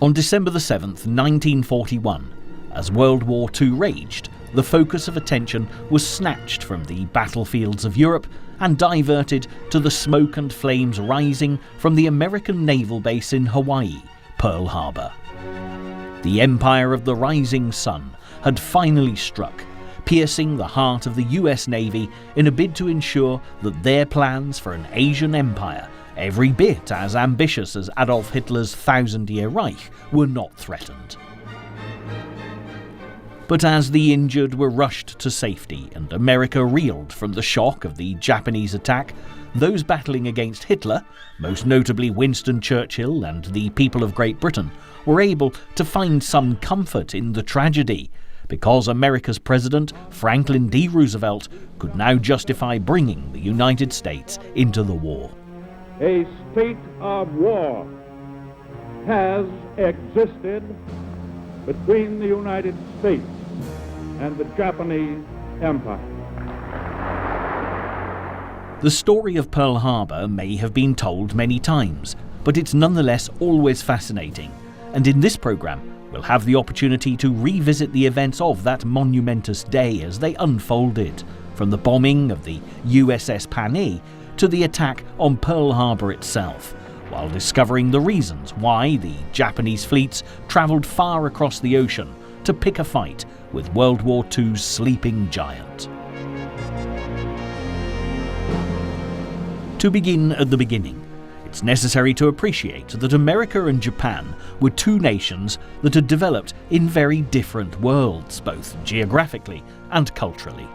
On December the 7th, 1941, as World War II raged, the focus of attention was snatched from the battlefields of Europe and diverted to the smoke and flames rising from the American Naval Base in Hawaii, Pearl Harbor. The Empire of the Rising Sun had finally struck, piercing the heart of the US Navy in a bid to ensure that their plans for an Asian empire, every bit as ambitious as Adolf Hitler's 1,000-year Reich, were not threatened. But as the injured were rushed to safety and America reeled from the shock of the Japanese attack, those battling against Hitler, most notably Winston Churchill and the people of Great Britain, were able to find some comfort in the tragedy, because America's President, Franklin D. Roosevelt, could now justify bringing the United States into the war. A state of war has existed between the United States and the Japanese Empire. The story of Pearl Harbor may have been told many times, but it's nonetheless always fascinating, and in this programme we'll have the opportunity to revisit the events of that monumentous day as they unfolded, from the bombing of the USS Panay to the attack on Pearl Harbor itself, while discovering the reasons why the Japanese fleets travelled far across the ocean to pick a fight with World War II's sleeping giant. To begin at the beginning, it's necessary to appreciate that America and Japan were two nations that had developed in very different worlds, both geographically and culturally.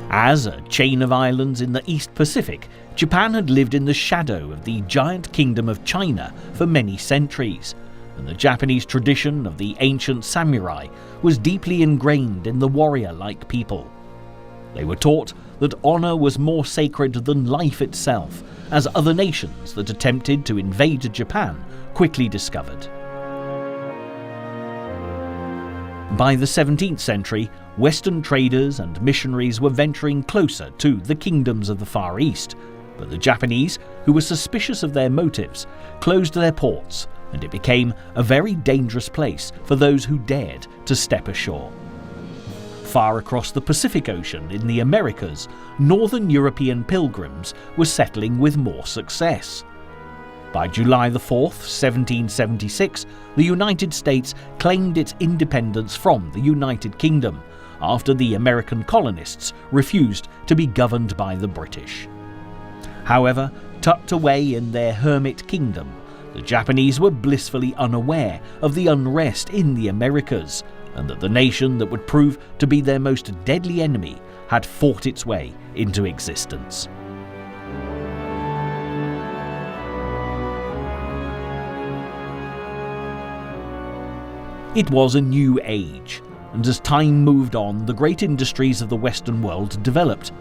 As a chain of islands in the East Pacific, Japan had lived in the shadow of the giant kingdom of China for many centuries, and the Japanese tradition of the ancient samurai was deeply ingrained in the warrior-like people. They were taught that honour was more sacred than life itself, as other nations that attempted to invade Japan quickly discovered. By the 17th century, Western traders and missionaries were venturing closer to the kingdoms of the Far East, but the Japanese, who were suspicious of their motives, closed their ports, and it became a very dangerous place for those who dared to step ashore. Far across the Pacific Ocean in the Americas, northern European pilgrims were settling with more success. By July 4th, 1776, the United States claimed its independence from the United Kingdom, after the American colonists refused to be governed by the British. However, tucked away in their hermit kingdom, the Japanese were blissfully unaware of the unrest in the Americas, and that the nation that would prove to be their most deadly enemy had fought its way into existence. It was a new age, and as time moved on, the great industries of the Western world developed.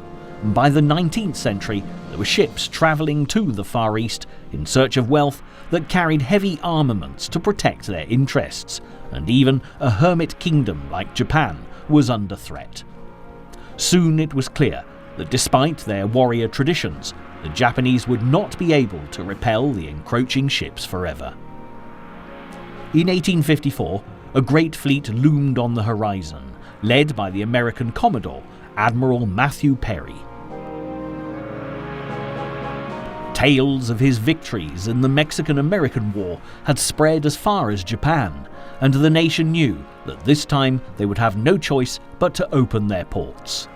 By the 19th century, there were ships travelling to the Far East in search of wealth that carried heavy armaments to protect their interests, and even a hermit kingdom like Japan was under threat. Soon it was clear that despite their warrior traditions, the Japanese would not be able to repel the encroaching ships forever. In 1854, a great fleet loomed on the horizon, led by the American Commodore, Admiral Matthew Perry. Tales of his victories in the Mexican-American War had spread as far as Japan, and the nation knew that this time they would have no choice but to open their ports.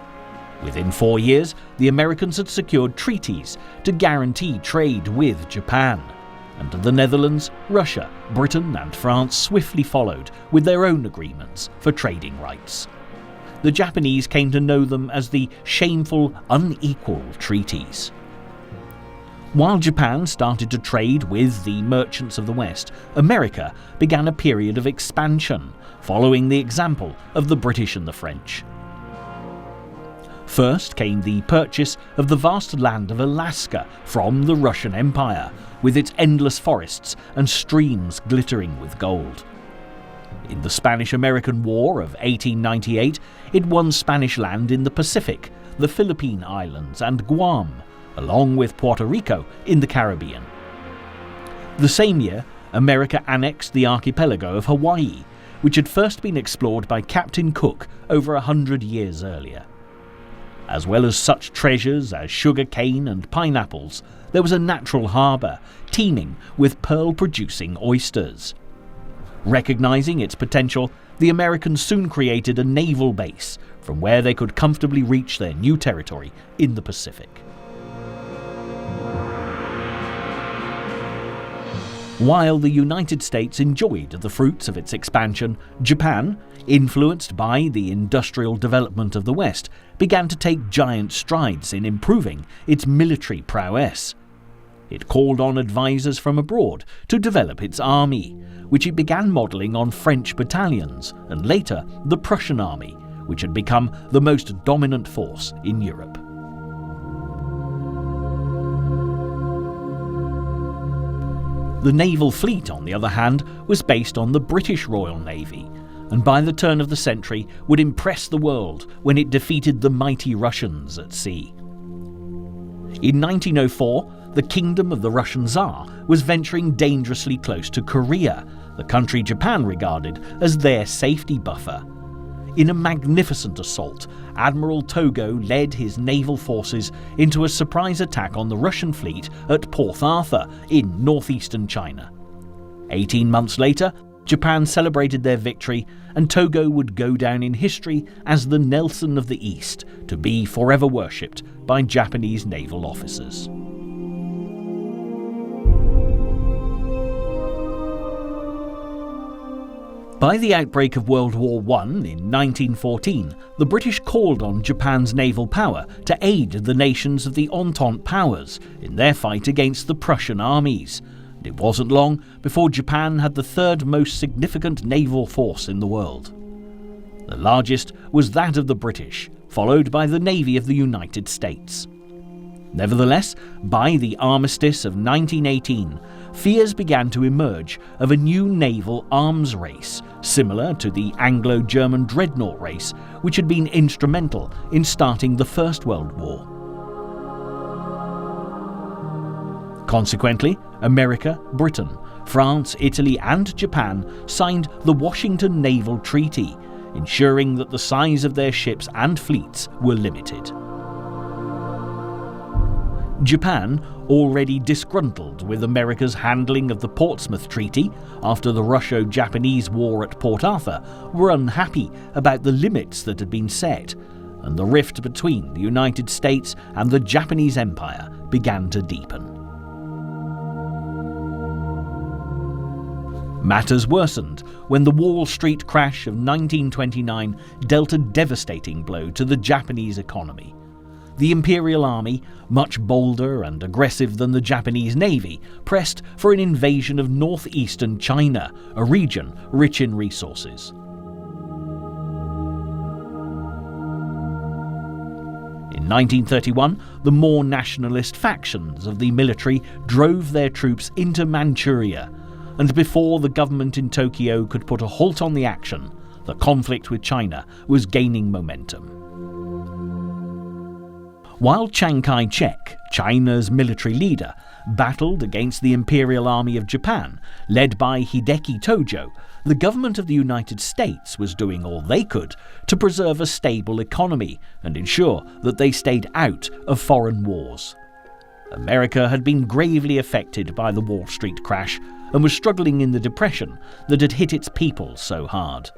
Within 4 years, the Americans had secured treaties to guarantee trade with Japan, and the Netherlands, Russia, Britain and France swiftly followed with their own agreements for trading rights. The Japanese came to know them as the shameful, unequal treaties. While Japan started to trade with the merchants of the West, America began a period of expansion, following the example of the British and the French. First came the purchase of the vast land of Alaska from the Russian Empire, with its endless forests and streams glittering with gold. In the Spanish-American War of 1898, it won Spanish land in the Pacific, the Philippine Islands and Guam, along with Puerto Rico in the Caribbean. The same year, America annexed the archipelago of Hawaii, which had first been explored by Captain Cook over 100 years earlier. As well as such treasures as sugar cane and pineapples, there was a natural harbour teeming with pearl-producing oysters. Recognizing its potential, the Americans soon created a naval base from where they could comfortably reach their new territory in the Pacific. While the United States enjoyed the fruits of its expansion, Japan, influenced by the industrial development of the West, began to take giant strides in improving its military prowess. It called on advisors from abroad to develop its army, which it began modelling on French battalions and later the Prussian army, which had become the most dominant force in Europe. The naval fleet, on the other hand, was based on the British Royal Navy, and by the turn of the century would impress the world when it defeated the mighty Russians at sea. In 1904, the Kingdom of the Russian Tsar was venturing dangerously close to Korea, the country Japan regarded as their safety buffer. In a magnificent assault, Admiral Togo led his naval forces into a surprise attack on the Russian fleet at Port Arthur in northeastern China. 18 months later, Japan celebrated their victory, and Togo would go down in history as the Nelson of the East, to be forever worshipped by Japanese naval officers. By the outbreak of World War I in 1914, the British called on Japan's naval power to aid the nations of the Entente powers in their fight against the Prussian armies. And it wasn't long before Japan had the third most significant naval force in the world. The largest was that of the British, followed by the Navy of the United States. Nevertheless, by the armistice of 1918, fears began to emerge of a new naval arms race, similar to the Anglo-German dreadnought race, which had been instrumental in starting the First World War. Consequently, America, Britain, France, Italy, and Japan signed the Washington Naval Treaty, ensuring that the size of their ships and fleets were limited. Japan, already disgruntled with America's handling of the Portsmouth Treaty after the Russo-Japanese War at Port Arthur, were unhappy about the limits that had been set, and the rift between the United States and the Japanese Empire began to deepen. Matters worsened when the Wall Street crash of 1929 dealt a devastating blow to the Japanese economy. The Imperial Army, much bolder and aggressive than the Japanese Navy, pressed for an invasion of northeastern China, a region rich in resources. In 1931, the more nationalist factions of the military drove their troops into Manchuria, and before the government in Tokyo could put a halt on the action, the conflict with China was gaining momentum. While Chiang Kai-shek, China's military leader, battled against the Imperial Army of Japan, led by Hideki Tojo, the government of the United States was doing all they could to preserve a stable economy and ensure that they stayed out of foreign wars. America had been gravely affected by the Wall Street crash and was struggling in the depression that had hit its people so hard.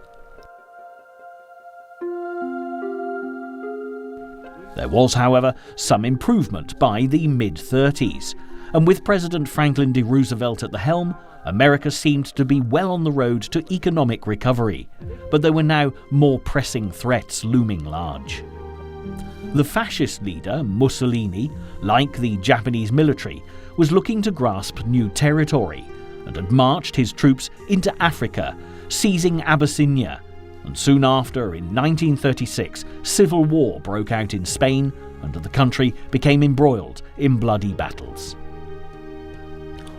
There was, however, some improvement by the mid-30s, and with President Franklin D. Roosevelt at the helm, America seemed to be well on the road to economic recovery, but there were now more pressing threats looming large. The fascist leader, Mussolini, like the Japanese military, was looking to grasp new territory and had marched his troops into Africa, seizing Abyssinia, and soon after, in 1936, civil war broke out in Spain and the country became embroiled in bloody battles.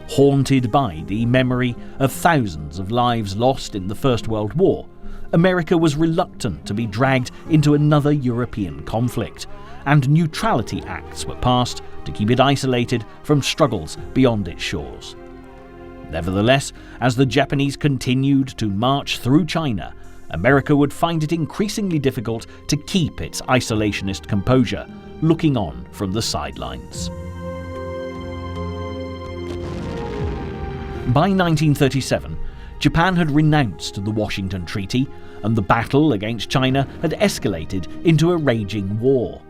Haunted by the memory of thousands of lives lost in the First World War, America was reluctant to be dragged into another European conflict, and neutrality acts were passed to keep it isolated from struggles beyond its shores. Nevertheless, as the Japanese continued to march through China, America would find it increasingly difficult to keep its isolationist composure, looking on from the sidelines. By 1937, Japan had renounced the Washington Treaty, and the battle against China had escalated into a raging war.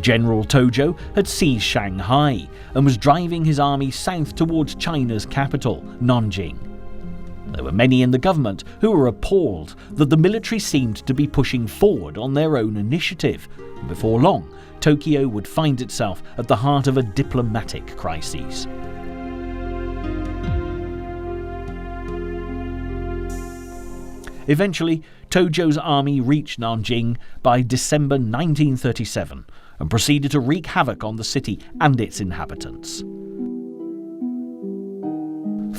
General Tojo had seized Shanghai and was driving his army south towards China's capital, Nanjing. There were many in the government who were appalled that the military seemed to be pushing forward on their own initiative, and before long, Tokyo would find itself at the heart of a diplomatic crisis. Eventually, Tojo's army reached Nanjing by December 1937 and proceeded to wreak havoc on the city and its inhabitants.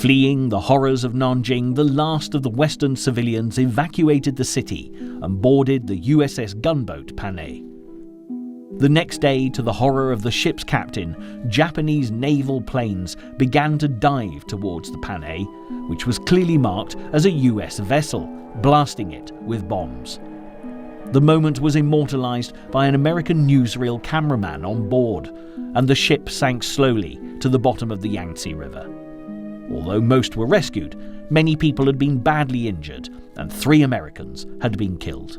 Fleeing the horrors of Nanjing, the last of the Western civilians evacuated the city and boarded the USS gunboat Panay. The next day, to the horror of the ship's captain, Japanese naval planes began to dive towards the Panay, which was clearly marked as a US vessel, blasting it with bombs. The moment was immortalized by an American newsreel cameraman on board, and the ship sank slowly to the bottom of the Yangtze River. Although most were rescued, many people had been badly injured, and 3 Americans had been killed.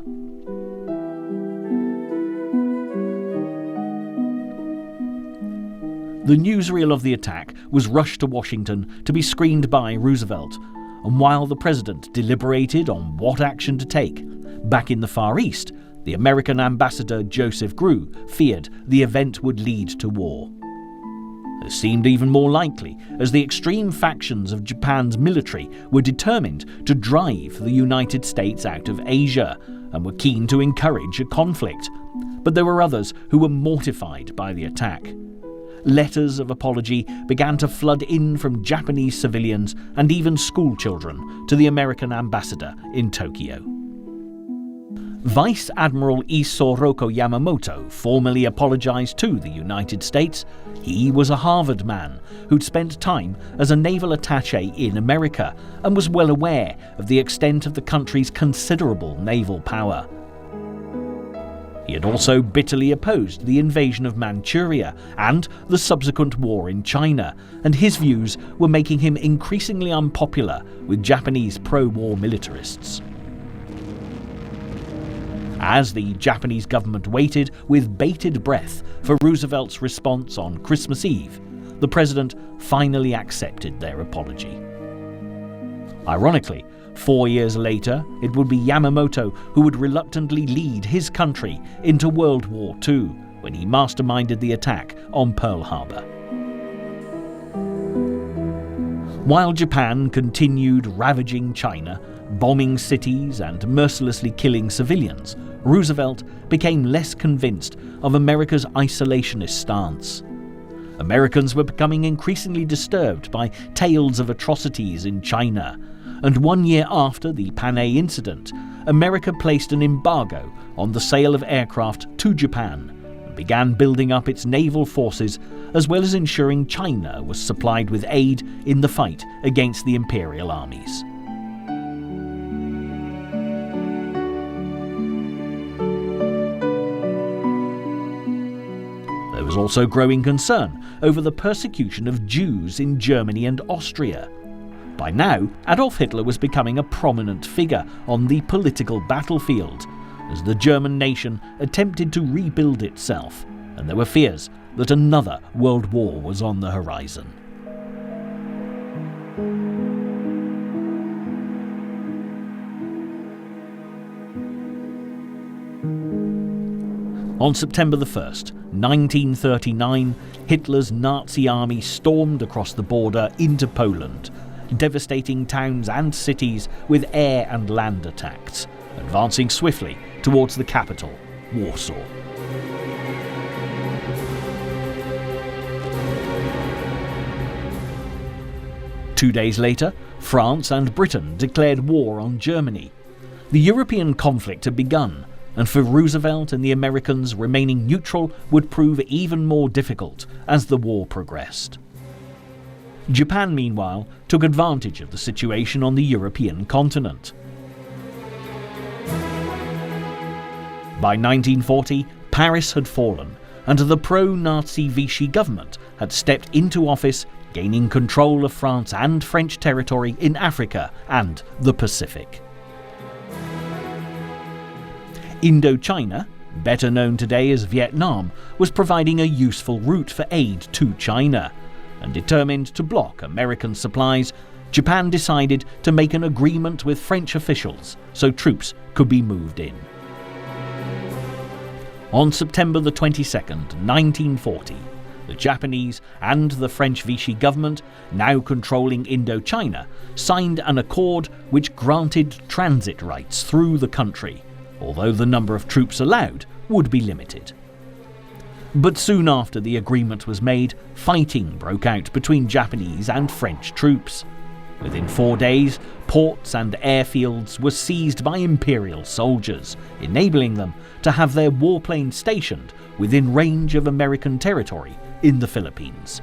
The newsreel of the attack was rushed to Washington to be screened by Roosevelt, and while the president deliberated on what action to take, back in the Far East, the American ambassador Joseph Grew feared the event would lead to war. This seemed even more likely as the extreme factions of Japan's military were determined to drive the United States out of Asia and were keen to encourage a conflict. But there were others who were mortified by the attack. Letters of apology began to flood in from Japanese civilians and even school children to the American ambassador in Tokyo. Vice Admiral Isoroku Yamamoto formally apologized to the United States. He was a Harvard man who'd spent time as a naval attaché in America and was well aware of the extent of the country's considerable naval power. He had also bitterly opposed the invasion of Manchuria and the subsequent war in China, and his views were making him increasingly unpopular with Japanese pro-war militarists. As the Japanese government waited with bated breath for Roosevelt's response on Christmas Eve, the president finally accepted their apology. Ironically, 4 years later, it would be Yamamoto who would reluctantly lead his country into World War II when he masterminded the attack on Pearl Harbor. While Japan continued ravaging China, bombing cities and mercilessly killing civilians, Roosevelt became less convinced of America's isolationist stance. Americans were becoming increasingly disturbed by tales of atrocities in China, and 1 year after the Panay incident, America placed an embargo on the sale of aircraft to Japan and began building up its naval forces, as well as ensuring China was supplied with aid in the fight against the imperial armies. There was also growing concern over the persecution of Jews in Germany and Austria. By now, Adolf Hitler was becoming a prominent figure on the political battlefield, as the German nation attempted to rebuild itself, and there were fears that another world war was on the horizon. On September 1st, 1939, Hitler's Nazi army stormed across the border into Poland, devastating towns and cities with air and land attacks, advancing swiftly towards the capital, Warsaw. Two days later, France and Britain declared war on Germany. The European conflict had begun, and for Roosevelt and the Americans, remaining neutral would prove even more difficult as the war progressed. Japan, meanwhile, took advantage of the situation on the European continent. By 1940, Paris had fallen, and the pro-Nazi Vichy government had stepped into office, gaining control of France and French territory in Africa and the Pacific. Indochina, better known today as Vietnam, was providing a useful route for aid to China, and determined to block American supplies, Japan decided to make an agreement with French officials so troops could be moved in. On September the 22nd, 1940, the Japanese and the French Vichy government, now controlling Indochina, signed an accord which granted transit rights through the country, although the number of troops allowed would be limited. But soon after the agreement was made, fighting broke out between Japanese and French troops. Within 4 days, ports and airfields were seized by Imperial soldiers, enabling them to have their warplanes stationed within range of American territory in the Philippines.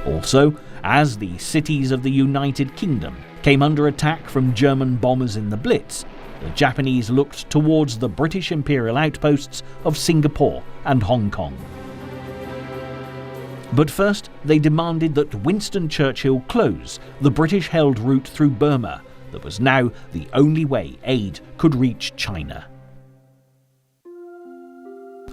Also, as the cities of the United Kingdom came under attack from German bombers in the Blitz, the Japanese looked towards the British Imperial outposts of Singapore and Hong Kong. But first, they demanded that Winston Churchill close the British-held route through Burma that was now the only way aid could reach China.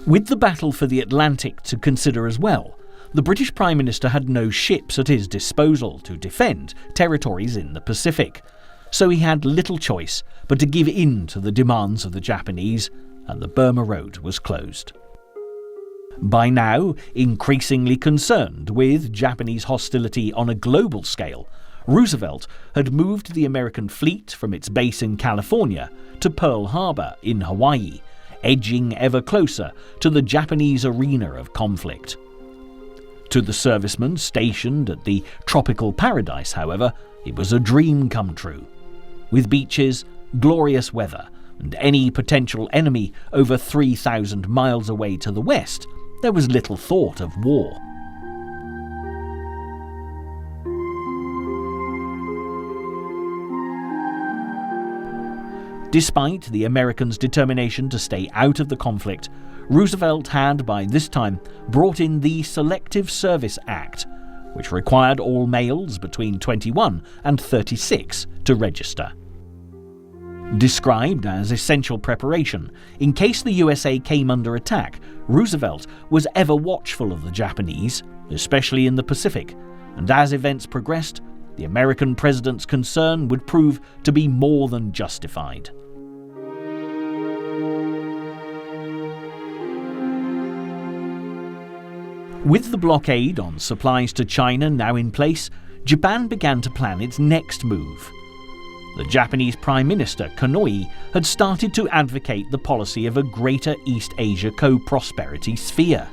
With the battle for the Atlantic to consider as well, the British Prime Minister had no ships at his disposal to defend territories in the Pacific, so he had little choice but to give in to the demands of the Japanese, and the Burma Road was closed. By now, increasingly concerned with Japanese hostility on a global scale, Roosevelt had moved the American fleet from its base in California to Pearl Harbor in Hawaii, edging ever closer to the Japanese arena of conflict. To the servicemen stationed at the tropical paradise, however, it was a dream come true. With beaches, glorious weather, and any potential enemy over 3,000 miles away to the west, there was little thought of war. Despite the Americans' determination to stay out of the conflict, Roosevelt had by this time brought in the Selective Service Act, which required all males between 21 and 36 to register. Described as essential preparation, in case the USA came under attack, Roosevelt was ever watchful of the Japanese, especially in the Pacific, and as events progressed, the American president's concern would prove to be more than justified. With the blockade on supplies to China now in place, Japan began to plan its next move. The Japanese Prime Minister, Konoye, had started to advocate the policy of a Greater East Asia co-prosperity sphere.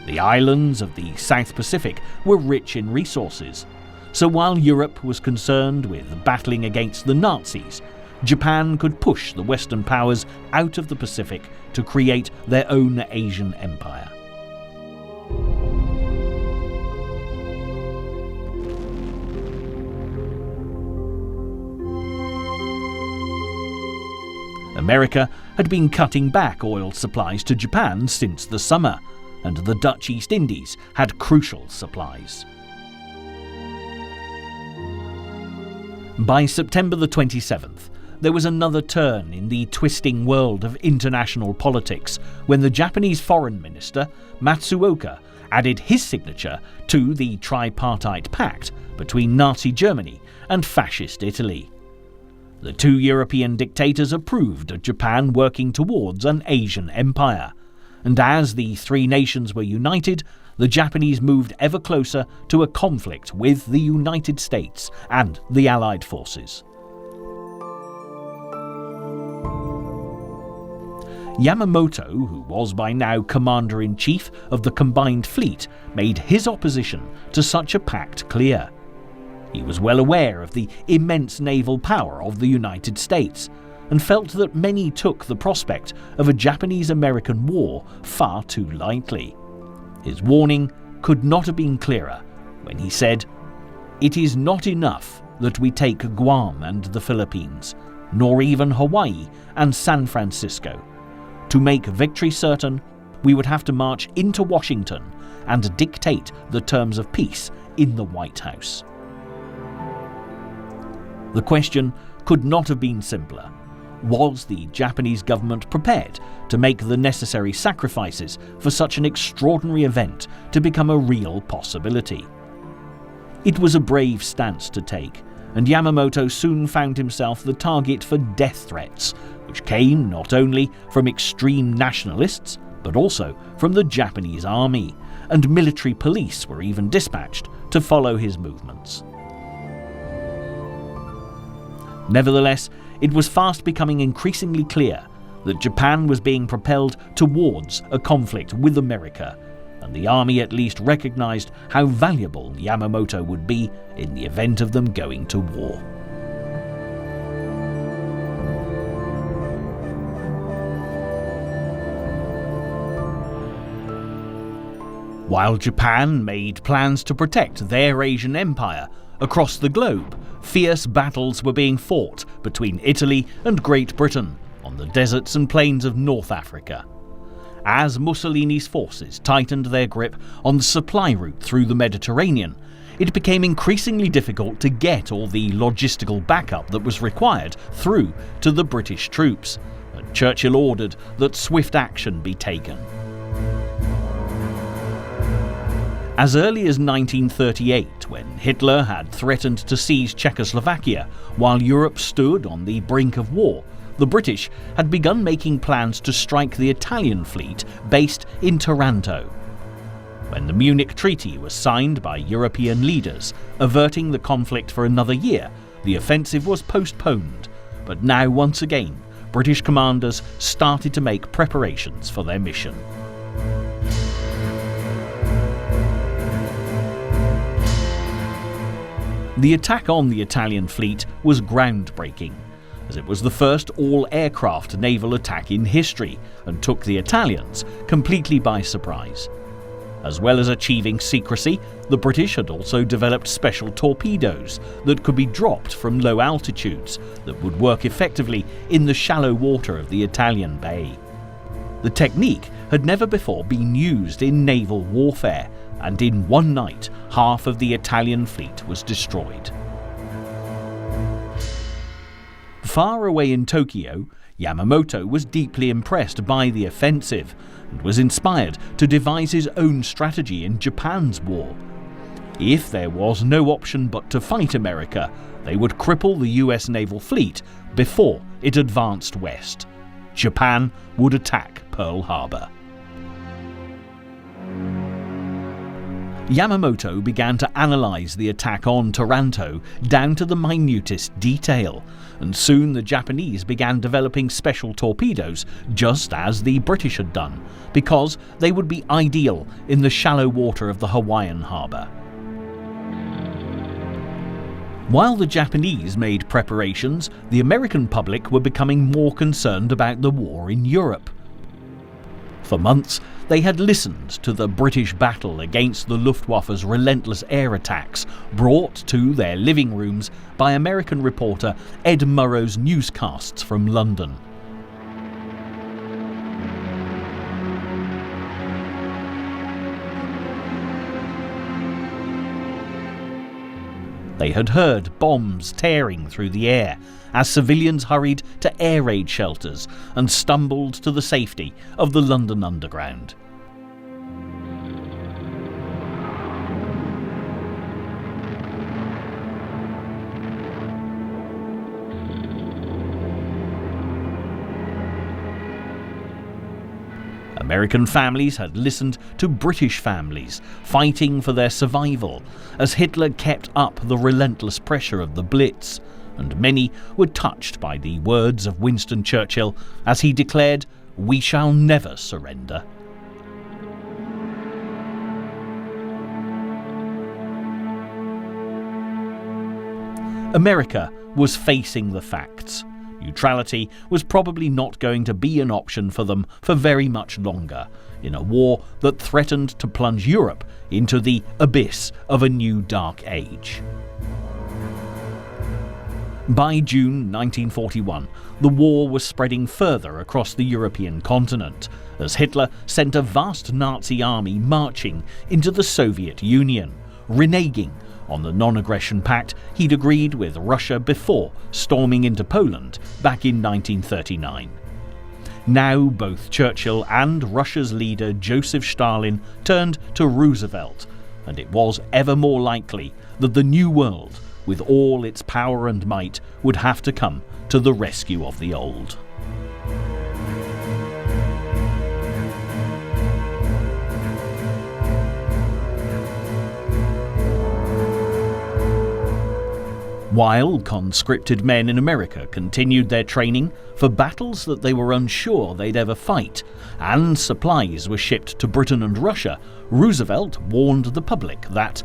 The islands of the South Pacific were rich in resources, so while Europe was concerned with battling against the Nazis, Japan could push the Western powers out of the Pacific to create their own Asian empire. America had been cutting back oil supplies to Japan since the summer, and the Dutch East Indies had crucial supplies. By September the 27th, there was another turn in the twisting world of international politics when the Japanese Foreign Minister, Matsuoka, added his signature to the tripartite pact between Nazi Germany and Fascist Italy. The two European dictators approved of Japan working towards an Asian empire, and as the three nations were united, the Japanese moved ever closer to a conflict with the United States and the Allied forces. Yamamoto, who was by now commander-in-chief of the combined fleet, made his opposition to such a pact clear. He was well aware of the immense naval power of the United States, and felt that many took the prospect of a Japanese-American war far too lightly. His warning could not have been clearer when he said, "It is not enough that we take Guam and the Philippines, nor even Hawaii and San Francisco. To make victory certain, we would have to march into Washington and dictate the terms of peace in the White House." The question could not have been simpler. Was the Japanese government prepared to make the necessary sacrifices for such an extraordinary event to become a real possibility? It was a brave stance to take, and Yamamoto soon found himself the target for death threats, which came not only from extreme nationalists, but also from the Japanese army, and military police were even dispatched to follow his movements. Nevertheless, it was fast becoming increasingly clear that Japan was being propelled towards a conflict with America, and the army at least recognized how valuable Yamamoto would be in the event of them going to war. While Japan made plans to protect their Asian empire, across the globe, fierce battles were being fought between Italy and Great Britain on the deserts and plains of North Africa. As Mussolini's forces tightened their grip on the supply route through the Mediterranean, it became increasingly difficult to get all the logistical backup that was required through to the British troops, and Churchill ordered that swift action be taken. As early as 1938, when Hitler had threatened to seize Czechoslovakia while Europe stood on the brink of war, the British had begun making plans to strike the Italian fleet based in Taranto. When the Munich Treaty was signed by European leaders, averting the conflict for another year, the offensive was postponed, but now once again, British commanders started to make preparations for their mission. The attack on the Italian fleet was groundbreaking, as it was the first all-aircraft naval attack in history and took the Italians completely by surprise. As well as achieving secrecy, the British had also developed special torpedoes that could be dropped from low altitudes that would work effectively in the shallow water of the Italian bay. The technique had never before been used in naval warfare, and in one night, half of the Italian fleet was destroyed. Far away in Tokyo, Yamamoto was deeply impressed by the offensive and was inspired to devise his own strategy in Japan's war. If there was no option but to fight America, they would cripple the US naval fleet before it advanced west. Japan would attack Pearl Harbor. Yamamoto began to analyse the attack on Taranto down to the minutest detail, and soon the Japanese began developing special torpedoes just as the British had done, because they would be ideal in the shallow water of the Hawaiian harbour. While the Japanese made preparations, the American public were becoming more concerned about the war in Europe. For months, they had listened to the British battle against the Luftwaffe's relentless air attacks brought to their living rooms by American reporter Ed Murrow's newscasts from London. They had heard bombs tearing through the air as civilians hurried to air raid shelters and stumbled to the safety of the London Underground. American families had listened to British families fighting for their survival as Hitler kept up the relentless pressure of the Blitz, and many were touched by the words of Winston Churchill as he declared, "We shall never surrender." America was facing the facts. Neutrality was probably not going to be an option for them for very much longer, in a war that threatened to plunge Europe into the abyss of a new dark age. By June 1941, the war was spreading further across the European continent, as Hitler sent a vast Nazi army marching into the Soviet Union, reneging on the non-aggression pact he'd agreed with Russia before storming into Poland back in 1939. Now both Churchill and Russia's leader Joseph Stalin turned to Roosevelt, and it was ever more likely that the new world, with all its power and might, would have to come to the rescue of the old. While conscripted men in America continued their training for battles that they were unsure they'd ever fight, and supplies were shipped to Britain and Russia, Roosevelt warned the public that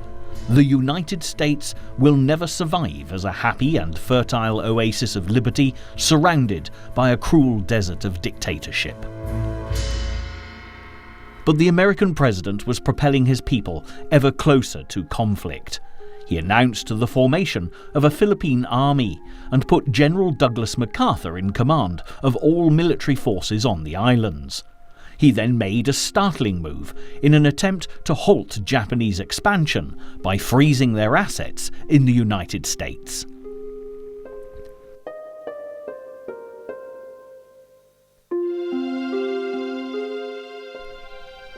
the United States will never survive as a happy and fertile oasis of liberty surrounded by a cruel desert of dictatorship. But the American president was propelling his people ever closer to conflict. He announced the formation of a Philippine army and put General Douglas MacArthur in command of all military forces on the islands. He then made a startling move in an attempt to halt Japanese expansion by freezing their assets in the United States.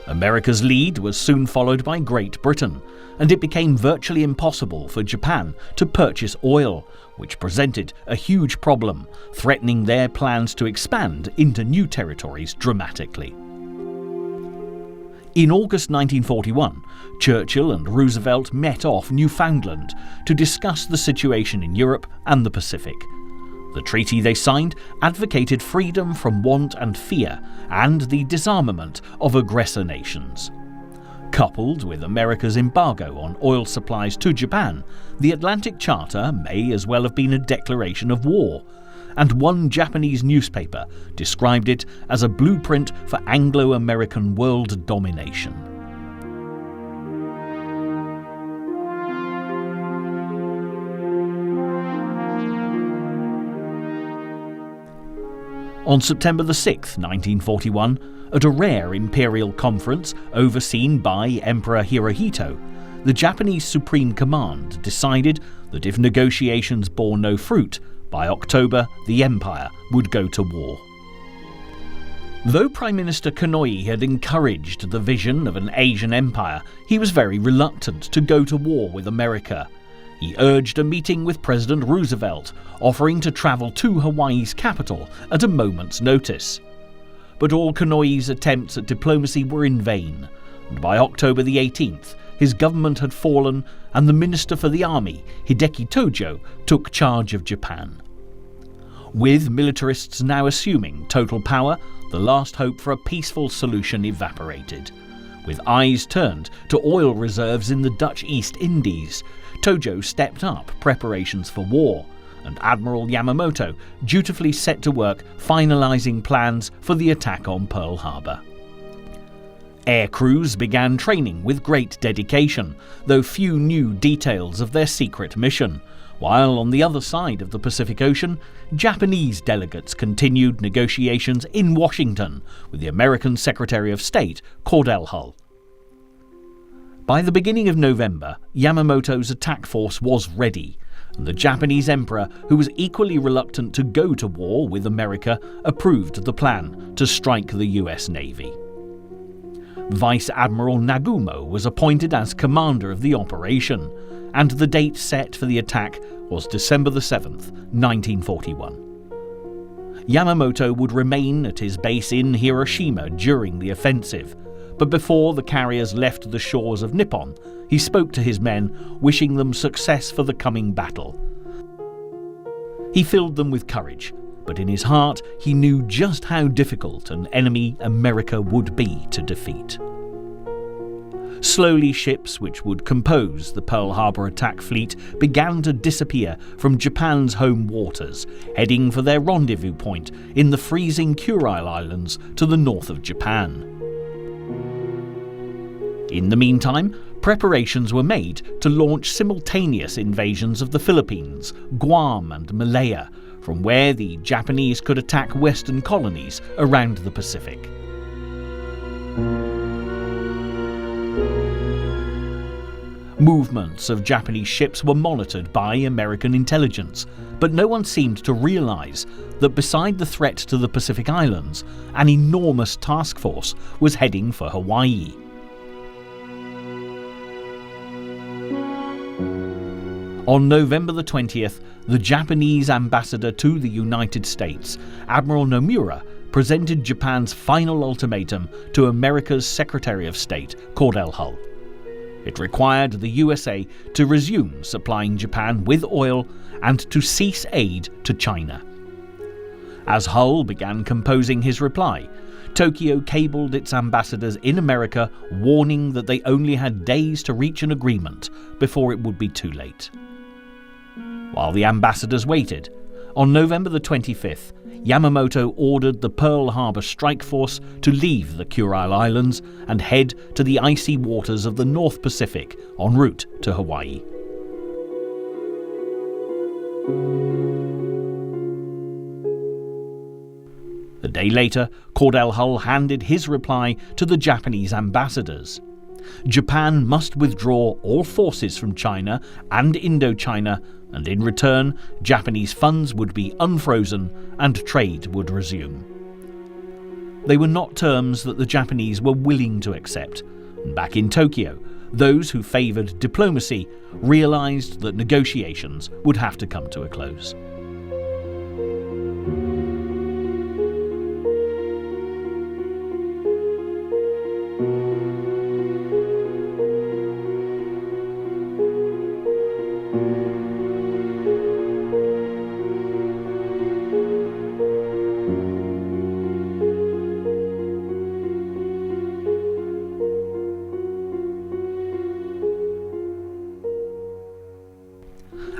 America's lead was soon followed by Great Britain, and it became virtually impossible for Japan to purchase oil, which presented a huge problem, threatening their plans to expand into new territories dramatically. In August 1941, Churchill and Roosevelt met off Newfoundland to discuss the situation in Europe and the Pacific. The treaty they signed advocated freedom from want and fear and the disarmament of aggressor nations. Coupled with America's embargo on oil supplies to Japan, the Atlantic Charter may as well have been a declaration of war, and one Japanese newspaper described it as a blueprint for Anglo-American world domination. On September 6, 1941, at a rare imperial conference overseen by Emperor Hirohito, the Japanese Supreme Command decided that if negotiations bore no fruit, by October the empire would go to war. Though Prime Minister Konoye had encouraged the vision of an Asian empire, he was very reluctant to go to war with America. He urged a meeting with President Roosevelt, offering to travel to Hawaii's capital at a moment's notice. But all Konoye's attempts at diplomacy were in vain, and by October the 18th, his government had fallen and the Minister for the Army, Hideki Tojo, took charge of Japan. With militarists now assuming total power, the last hope for a peaceful solution evaporated. With eyes turned to oil reserves in the Dutch East Indies, Tojo stepped up preparations for war, and Admiral Yamamoto dutifully set to work finalising plans for the attack on Pearl Harbor. Air crews began training with great dedication, though few knew details of their secret mission, while on the other side of the Pacific Ocean, Japanese delegates continued negotiations in Washington with the American Secretary of State, Cordell Hull. By the beginning of November, Yamamoto's attack force was ready, and the Japanese emperor, who was equally reluctant to go to war with America, approved the plan to strike the US Navy. Vice Admiral Nagumo was appointed as commander of the operation, and the date set for the attack was December 7th, 1941. Yamamoto would remain at his base in Hiroshima during the offensive, but before the carriers left the shores of Nippon, he spoke to his men, wishing them success for the coming battle. He filled them with courage, but in his heart he knew just how difficult an enemy America would be to defeat. Slowly, ships which would compose the Pearl Harbor attack fleet began to disappear from Japan's home waters, heading for their rendezvous point in the freezing Kurile Islands to the north of Japan. In the meantime, preparations were made to launch simultaneous invasions of the Philippines, Guam and Malaya, from where the Japanese could attack Western colonies around the Pacific. Movements of Japanese ships were monitored by American intelligence, but no one seemed to realize that beside the threat to the Pacific Islands, an enormous task force was heading for Hawaii. On November the 20th, the Japanese ambassador to the United States, Admiral Nomura, presented Japan's final ultimatum to America's Secretary of State, Cordell Hull. It required the USA to resume supplying Japan with oil and to cease aid to China. As Hull began composing his reply, Tokyo cabled its ambassadors in America, warning that they only had days to reach an agreement before it would be too late. While the ambassadors waited, on November the 25th, Yamamoto ordered the Pearl Harbor Strike Force to leave the Kurile Islands and head to the icy waters of the North Pacific en route to Hawaii. A day later, Cordell Hull handed his reply to the Japanese ambassadors. Japan must withdraw all forces from China and Indochina, and in return, Japanese funds would be unfrozen and trade would resume. They were not terms that the Japanese were willing to accept, and back in Tokyo, those who favoured diplomacy realised that negotiations would have to come to a close.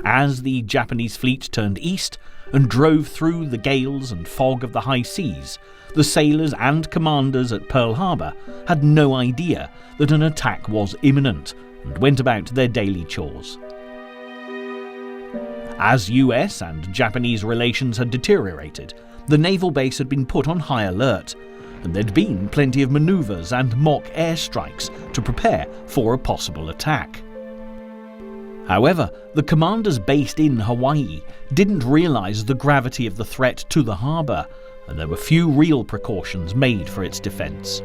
As the Japanese fleet turned east and drove through the gales and fog of the high seas, the sailors and commanders at Pearl Harbor had no idea that an attack was imminent and went about their daily chores. As US and Japanese relations had deteriorated, the naval base had been put on high alert, and there'd been plenty of manoeuvres and mock airstrikes to prepare for a possible attack. However, the commanders based in Hawaii didn't realize the gravity of the threat to the harbor, and there were few real precautions made for its defense.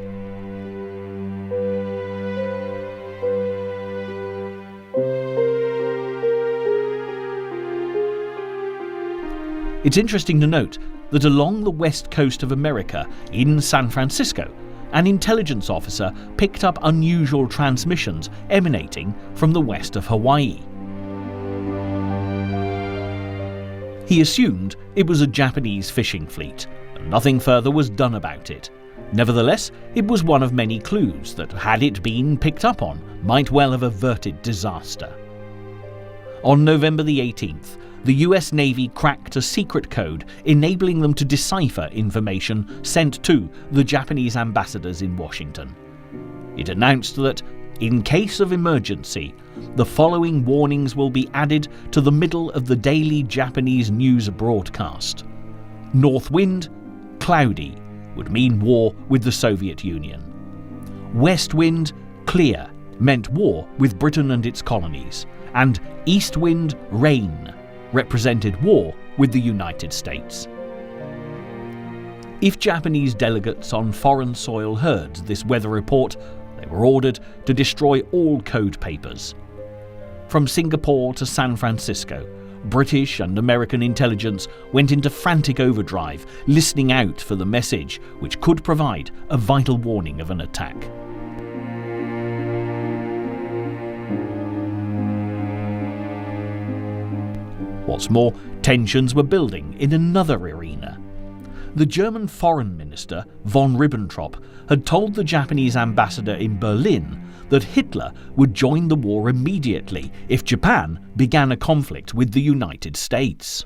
It's interesting to note that along the west coast of America, in San Francisco, an intelligence officer picked up unusual transmissions emanating from the west of Hawaii. He assumed it was a Japanese fishing fleet, and nothing further was done about it. Nevertheless, it was one of many clues that, had it been picked up on, might well have averted disaster. On November the 18th, the US Navy cracked a secret code enabling them to decipher information sent to the Japanese ambassadors in Washington. It announced that, in case of emergency, the following warnings will be added to the middle of the daily Japanese news broadcast. North wind, cloudy, would mean war with the Soviet Union. West wind, clear, meant war with Britain and its colonies. And east wind, rain, represented war with the United States. If Japanese delegates on foreign soil heard this weather report, they were ordered to destroy all code papers. From Singapore to San Francisco, British and American intelligence went into frantic overdrive, listening out for the message which could provide a vital warning of an attack. What's more, tensions were building in another arena. The German foreign minister, von Ribbentrop, had told the Japanese ambassador in Berlin that Hitler would join the war immediately if Japan began a conflict with the United States.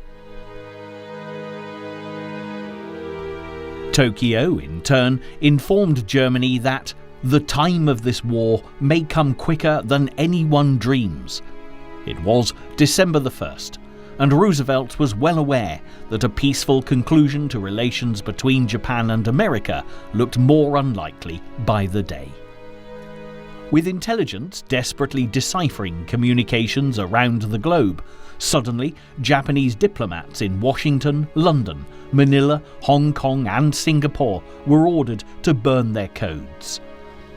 Tokyo, in turn, informed Germany that the time of this war may come quicker than anyone dreams. It was December the 1st, and Roosevelt was well aware that a peaceful conclusion to relations between Japan and America looked more unlikely by the day. With intelligence desperately deciphering communications around the globe, suddenly Japanese diplomats in Washington, London, Manila, Hong Kong and Singapore were ordered to burn their codes.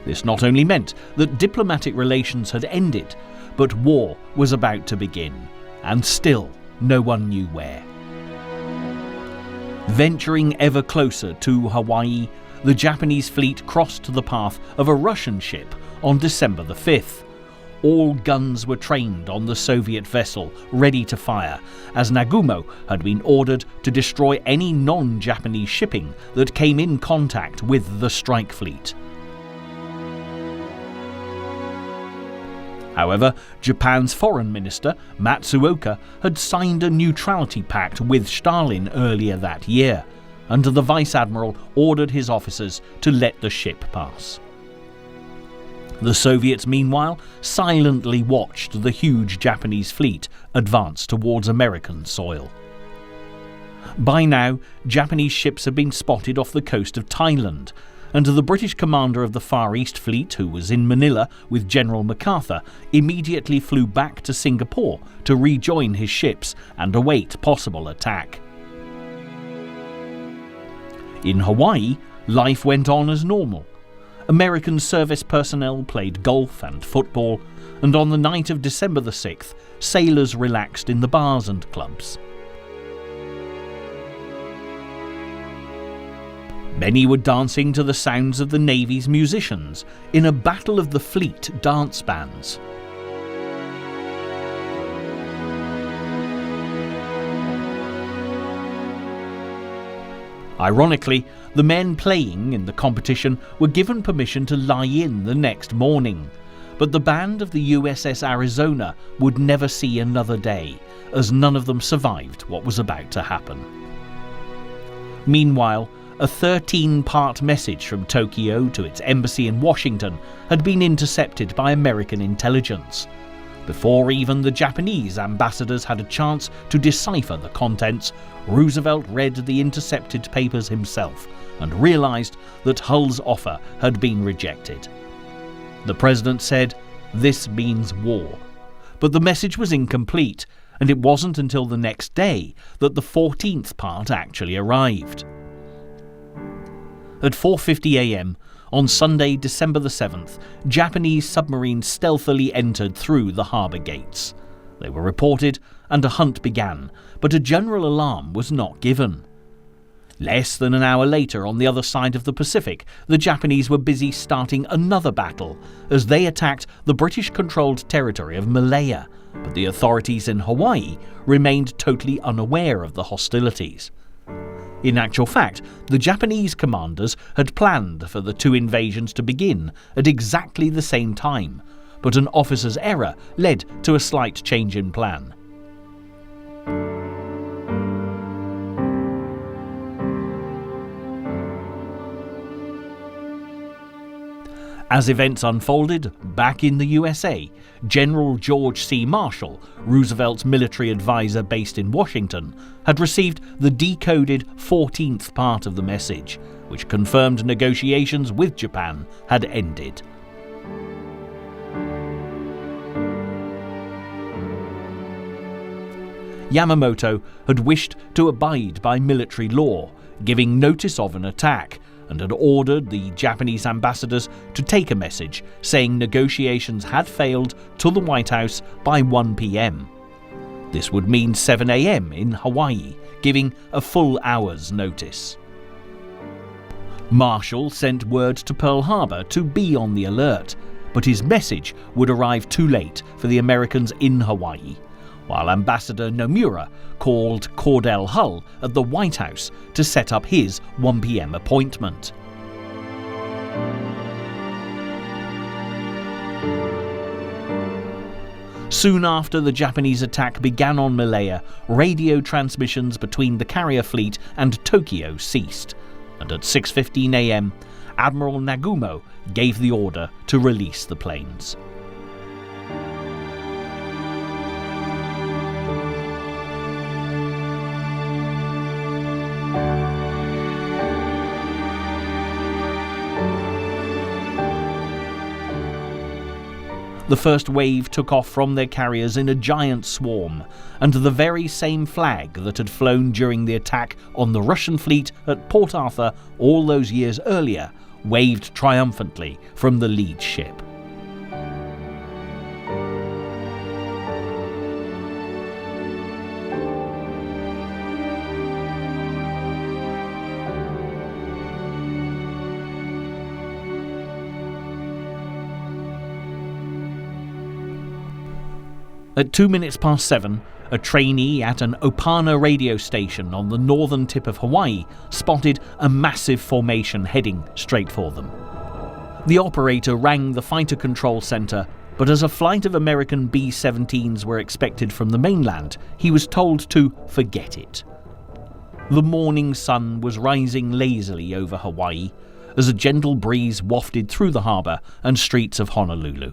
This not only meant that diplomatic relations had ended, but war was about to begin, and still no one knew where. Venturing ever closer to Hawaii, the Japanese fleet crossed the path of a Russian ship on December the 5th. All guns were trained on the Soviet vessel, ready to fire, as Nagumo had been ordered to destroy any non-Japanese shipping that came in contact with the strike fleet. However, Japan's foreign minister, Matsuoka, had signed a neutrality pact with Stalin earlier that year, and the vice admiral ordered his officers to let the ship pass. The Soviets, meanwhile, silently watched the huge Japanese fleet advance towards American soil. By now, Japanese ships had been spotted off the coast of Thailand, and the British commander of the Far East Fleet, who was in Manila with General MacArthur, immediately flew back to Singapore to rejoin his ships and await possible attack. In Hawaii, life went on as normal. American service personnel played golf and football, and on the night of December the 6th, sailors relaxed in the bars and clubs. Many were dancing to the sounds of the Navy's musicians in a Battle of the Fleet dance bands. Ironically, the men playing in the competition were given permission to lie in the next morning, but the band of the USS Arizona would never see another day, as none of them survived what was about to happen. Meanwhile, a 13-part message from Tokyo to its embassy in Washington had been intercepted by American intelligence. Before even the Japanese ambassadors had a chance to decipher the contents, Roosevelt read the intercepted papers himself and realized that Hull's offer had been rejected. The president said, "This means war." But the message was incomplete, and it wasn't until the next day that the 14th part actually arrived. At 4:50 a.m. on Sunday, December the 7th, Japanese submarines stealthily entered through the harbour gates. They were reported and a hunt began, but a general alarm was not given. Less than an hour later, on the other side of the Pacific, the Japanese were busy starting another battle as they attacked the British-controlled territory of Malaya, but the authorities in Hawaii remained totally unaware of the hostilities. In actual fact, the Japanese commanders had planned for the two invasions to begin at exactly the same time, but an officer's error led to a slight change in plan. As events unfolded, back in the USA, General George C. Marshall, Roosevelt's military advisor based in Washington, had received the decoded 14th part of the message, which confirmed negotiations with Japan had ended. Yamamoto had wished to abide by military law, giving notice of an attack, and had ordered the Japanese ambassadors to take a message saying negotiations had failed to the White House by 1 p.m. This would mean 7 a.m. in Hawaii, giving a full hour's notice. Marshall sent word to Pearl Harbor to be on the alert, but his message would arrive too late for the Americans in Hawaii. while Ambassador Nomura called Cordell Hull at the White House to set up his 1 p.m. appointment. Soon after the Japanese attack began on Malaya, radio transmissions between the carrier fleet and Tokyo ceased, and at 6:15 a.m. Admiral Nagumo gave the order to release the planes. The first wave took off from their carriers in a giant swarm, and the very same flag that had flown during the attack on the Russian fleet at Port Arthur all those years earlier waved triumphantly from the lead ship. At 7:02, a trainee at an Opana radio station on the northern tip of Hawaii spotted a massive formation heading straight for them. The operator rang the fighter control center, but as a flight of American B-17s were expected from the mainland, he was told to forget it. The morning sun was rising lazily over Hawaii as a gentle breeze wafted through the harbour and streets of Honolulu.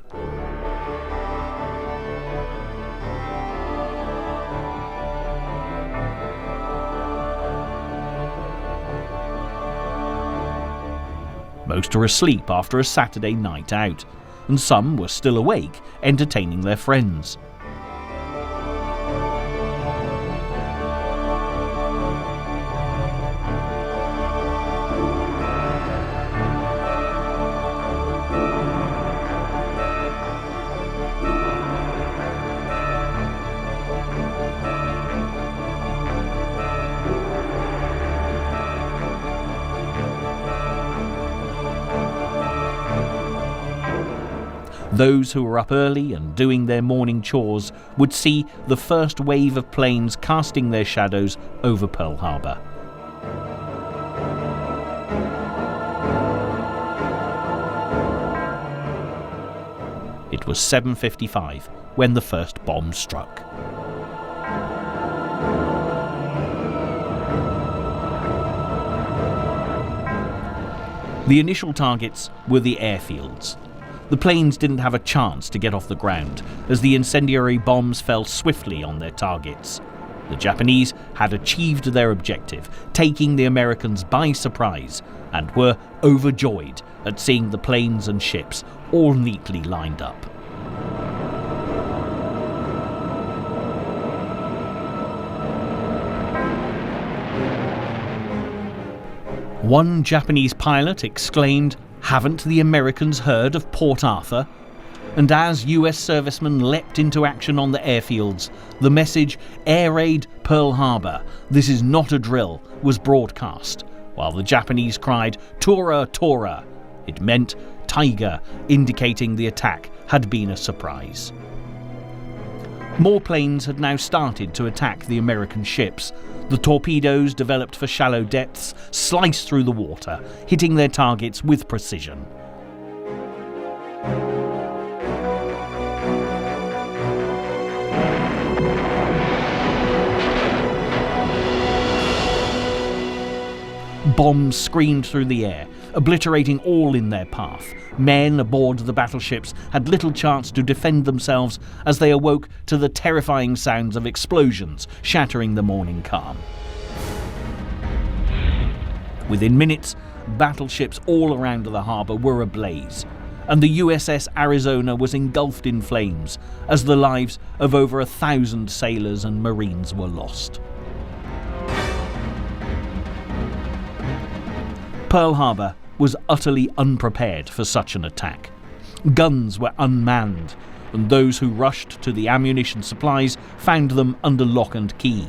Most were asleep after a Saturday night out, and some were still awake, entertaining their friends. Those who were up early and doing their morning chores would see the first wave of planes casting their shadows over Pearl Harbor. It was 7:55 when the first bomb struck. The initial targets were the airfields. The planes didn't have a chance to get off the ground, as the incendiary bombs fell swiftly on their targets. The Japanese had achieved their objective, taking the Americans by surprise, and were overjoyed at seeing the planes and ships all neatly lined up. One Japanese pilot exclaimed, "Haven't the Americans heard of Port Arthur?" And as US servicemen leapt into action on the airfields, the message, "Air raid Pearl Harbor, this is not a drill," was broadcast, while the Japanese cried, "Tora, Tora." It meant Tiger, indicating the attack had been a surprise. More planes had now started to attack the American ships. The torpedoes, developed for shallow depths, sliced through the water, hitting their targets with precision. Bombs screamed through the air, obliterating all in their path. Men aboard the battleships had little chance to defend themselves as they awoke to the terrifying sounds of explosions shattering the morning calm. Within minutes, battleships all around the harbour were ablaze, and the USS Arizona was engulfed in flames as the lives of over 1,000 sailors and Marines were lost. Pearl Harbor was utterly unprepared for such an attack. Guns were unmanned, and those who rushed to the ammunition supplies found them under lock and key.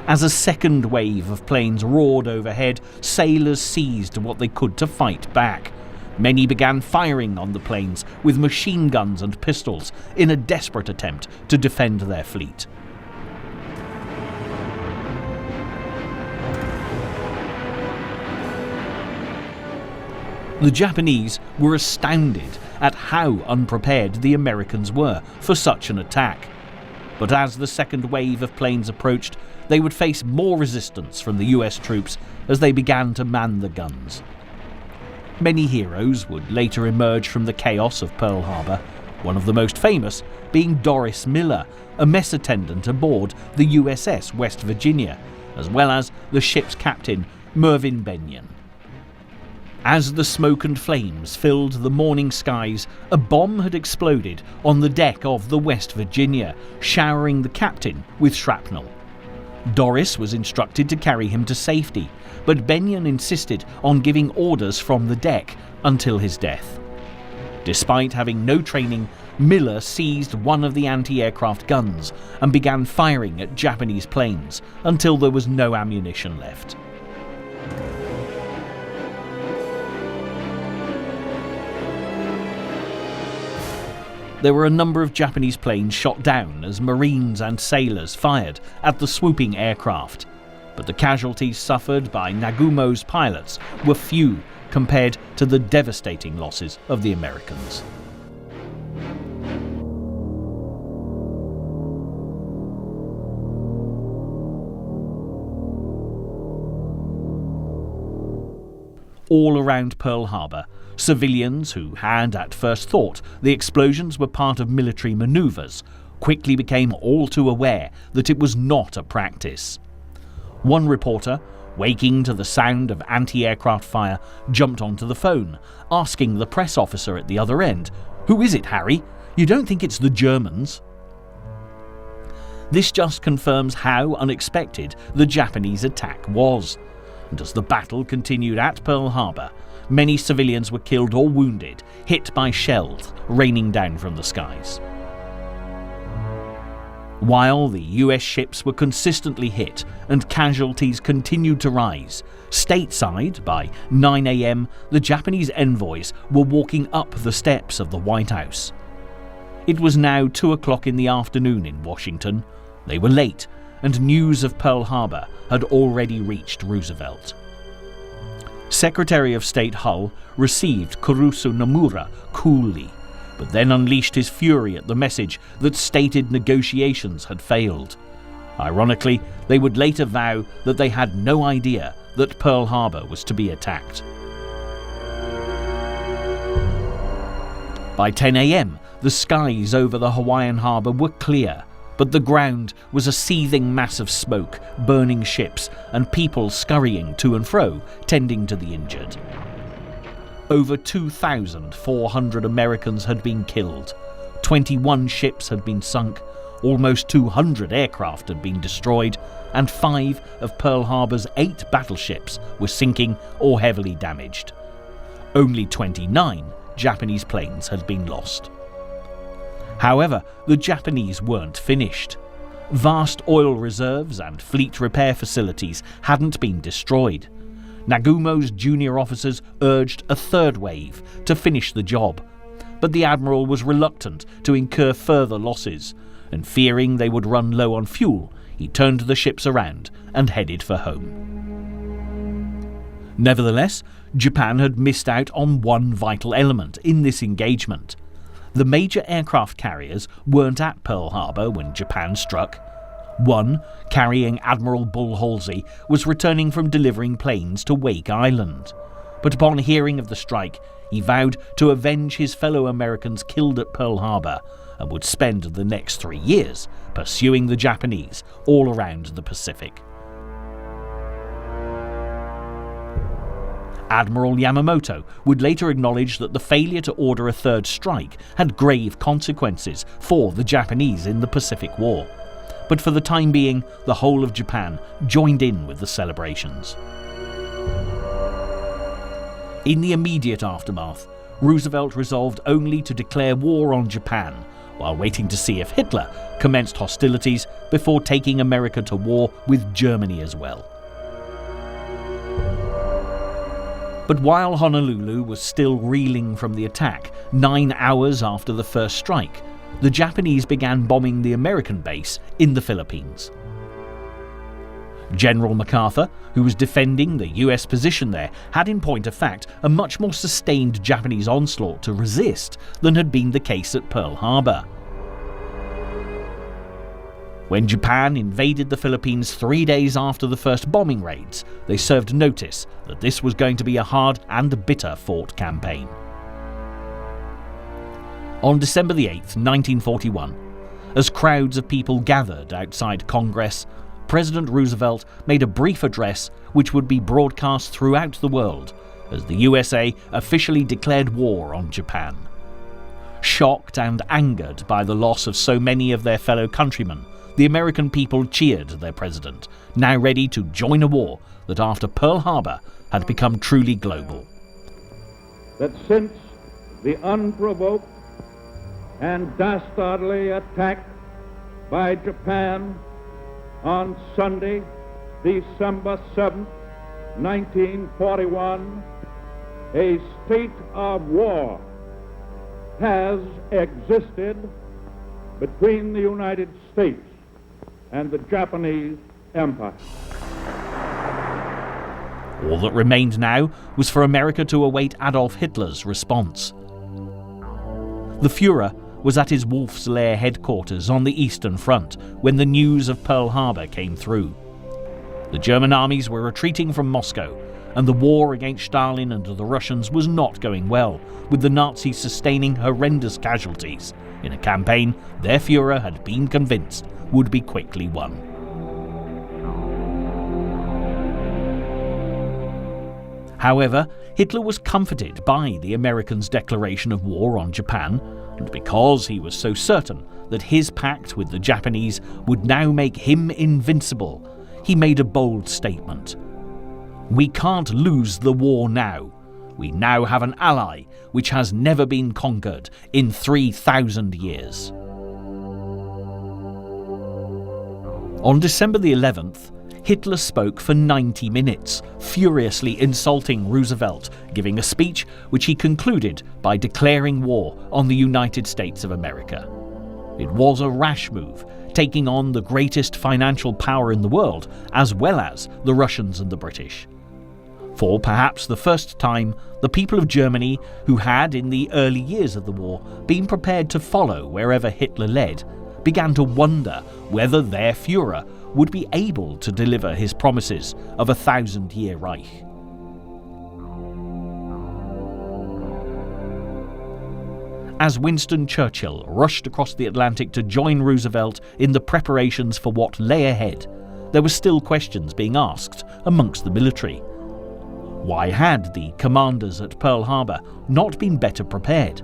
As a second wave of planes roared overhead, sailors seized what they could to fight back. Many began firing on the planes with machine guns and pistols in a desperate attempt to defend their fleet. The Japanese were astounded at how unprepared the Americans were for such an attack. But as the second wave of planes approached, they would face more resistance from the US troops as they began to man the guns. Many heroes would later emerge from the chaos of Pearl Harbor, one of the most famous being Doris Miller, a mess attendant aboard the USS West Virginia, as well as the ship's captain, Mervyn Benyon. As the smoke and flames filled the morning skies, a bomb had exploded on the deck of the West Virginia, showering the captain with shrapnel. Doris was instructed to carry him to safety, but Benyon insisted on giving orders from the deck until his death. Despite having no training, Miller seized one of the anti-aircraft guns and began firing at Japanese planes until there was no ammunition left. There were a number of Japanese planes shot down as Marines and sailors fired at the swooping aircraft, but the casualties suffered by Nagumo's pilots were few compared to the devastating losses of the Americans. All around Pearl Harbor, civilians who had at first thought the explosions were part of military maneuvers quickly became all too aware that it was not a practice. One reporter, waking to the sound of anti-aircraft fire, jumped onto the phone, asking the press officer at the other end, "Who is it, Harry? You don't think it's the Germans?" This just confirms how unexpected the Japanese attack was. And as the battle continued at Pearl Harbor, many civilians were killed or wounded, hit by shells raining down from the skies. While the US ships were consistently hit and casualties continued to rise, stateside by 9 a.m. the Japanese envoys were walking up the steps of the White House. It was now 2 o'clock in the afternoon in Washington. They were late, and news of Pearl Harbor had already reached Roosevelt. Secretary of State Hull received Kurusu Nomura coolly, but then unleashed his fury at the message that stated negotiations had failed. Ironically, they would later vow that they had no idea that Pearl Harbor was to be attacked. By 10 a.m., the skies over the Hawaiian harbour were clear, but the ground was a seething mass of smoke, burning ships, and people scurrying to and fro, tending to the injured. Over 2,400 Americans had been killed, 21 ships had been sunk, almost 200 aircraft had been destroyed, and 5 of Pearl Harbor's 8 battleships were sinking or heavily damaged. Only 29 Japanese planes had been lost. However, the Japanese weren't finished. Vast oil reserves and fleet repair facilities hadn't been destroyed. Nagumo's junior officers urged a third wave to finish the job, but the admiral was reluctant to incur further losses, and fearing they would run low on fuel, he turned the ships around and headed for home. Nevertheless, Japan had missed out on one vital element in this engagement. The major aircraft carriers weren't at Pearl Harbor when Japan struck. One, carrying Admiral Bull Halsey, was returning from delivering planes to Wake Island. But upon hearing of the strike, he vowed to avenge his fellow Americans killed at Pearl Harbor and would spend the next 3 years pursuing the Japanese all around the Pacific. Admiral Yamamoto would later acknowledge that the failure to order a third strike had grave consequences for the Japanese in the Pacific War. But for the time being, the whole of Japan joined in with the celebrations. In the immediate aftermath, Roosevelt resolved only to declare war on Japan, while waiting to see if Hitler commenced hostilities before taking America to war with Germany as well. But while Honolulu was still reeling from the attack, 9 hours after the first strike, the Japanese began bombing the American base in the Philippines. General MacArthur, who was defending the US position there, had in point of fact a much more sustained Japanese onslaught to resist than had been the case at Pearl Harbor. When Japan invaded the Philippines 3 days after the first bombing raids, they served notice that this was going to be a hard and bitter-fought campaign. On December the 8th, 1941, as crowds of people gathered outside Congress, President Roosevelt made a brief address which would be broadcast throughout the world as the USA officially declared war on Japan. Shocked and angered by the loss of so many of their fellow countrymen, the American people cheered their president, now ready to join a war that after Pearl Harbor had become truly global. That since the unprovoked and dastardly attack by Japan on Sunday, December 7, 1941, a state of war has existed between the United States and the Japanese Empire. All that remained now was for America to await Adolf Hitler's response. The Führer was at his Wolf's Lair headquarters on the Eastern Front when the news of Pearl Harbor came through. The German armies were retreating from Moscow, and the war against Stalin and the Russians was not going well, with the Nazis sustaining horrendous casualties in a campaign their Führer had been convinced would be quickly won. However, Hitler was comforted by the Americans' declaration of war on Japan, and because he was so certain that his pact with the Japanese would now make him invincible, he made a bold statement. "We can't lose the war now. We now have an ally which has never been conquered in 3,000 years." On December the 11th, Hitler spoke for 90 minutes, furiously insulting Roosevelt, giving a speech which he concluded by declaring war on the United States of America. It was a rash move, taking on the greatest financial power in the world, as well as the Russians and the British. For perhaps the first time, the people of Germany, who had in the early years of the war been prepared to follow wherever Hitler led, began to wonder whether their Führer would be able to deliver his promises of a 1,000-year Reich. As Winston Churchill rushed across the Atlantic to join Roosevelt in the preparations for what lay ahead, there were still questions being asked amongst the military. Why had the commanders at Pearl Harbor not been better prepared?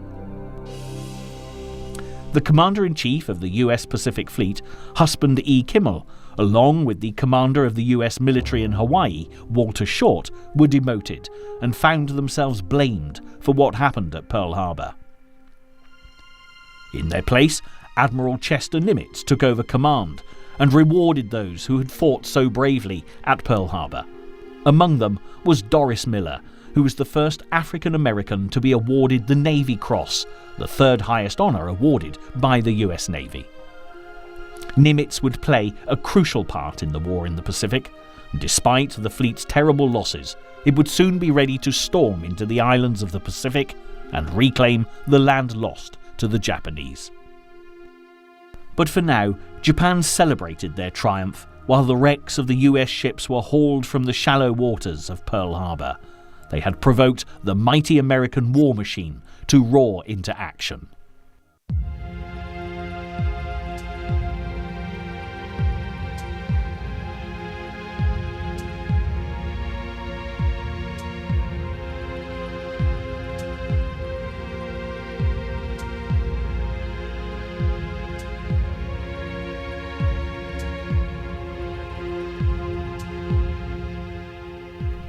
The Commander-in-Chief of the US Pacific Fleet, Husband E. Kimmel, along with the commander of the US military in Hawaii, Walter Short, were demoted and found themselves blamed for what happened at Pearl Harbor. In their place, Admiral Chester Nimitz took over command and rewarded those who had fought so bravely at Pearl Harbor. Among them was Doris Miller, who was the first African American to be awarded the Navy Cross, the third highest honor awarded by the US Navy. Nimitz would play a crucial part in the war in the Pacific. Despite the fleet's terrible losses, it would soon be ready to storm into the islands of the Pacific and reclaim the land lost to the Japanese. But for now, Japan celebrated their triumph while the wrecks of the US ships were hauled from the shallow waters of Pearl Harbor. They had provoked the mighty American war machine to roar into action.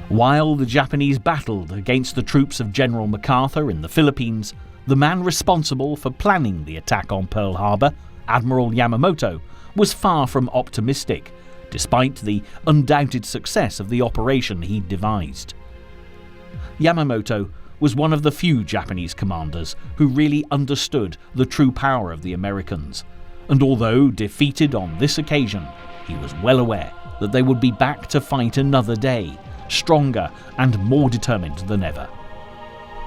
While the Japanese battled against the troops of General MacArthur in the Philippines, the man responsible for planning the attack on Pearl Harbor, Admiral Yamamoto, was far from optimistic, despite the undoubted success of the operation he'd devised. Yamamoto was one of the few Japanese commanders who really understood the true power of the Americans, and although defeated on this occasion, he was well aware that they would be back to fight another day, stronger and more determined than ever.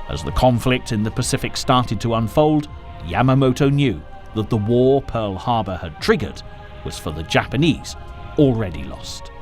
As the conflict in the Pacific started to unfold, Yamamoto knew that the war Pearl Harbor had triggered was for the Japanese already lost.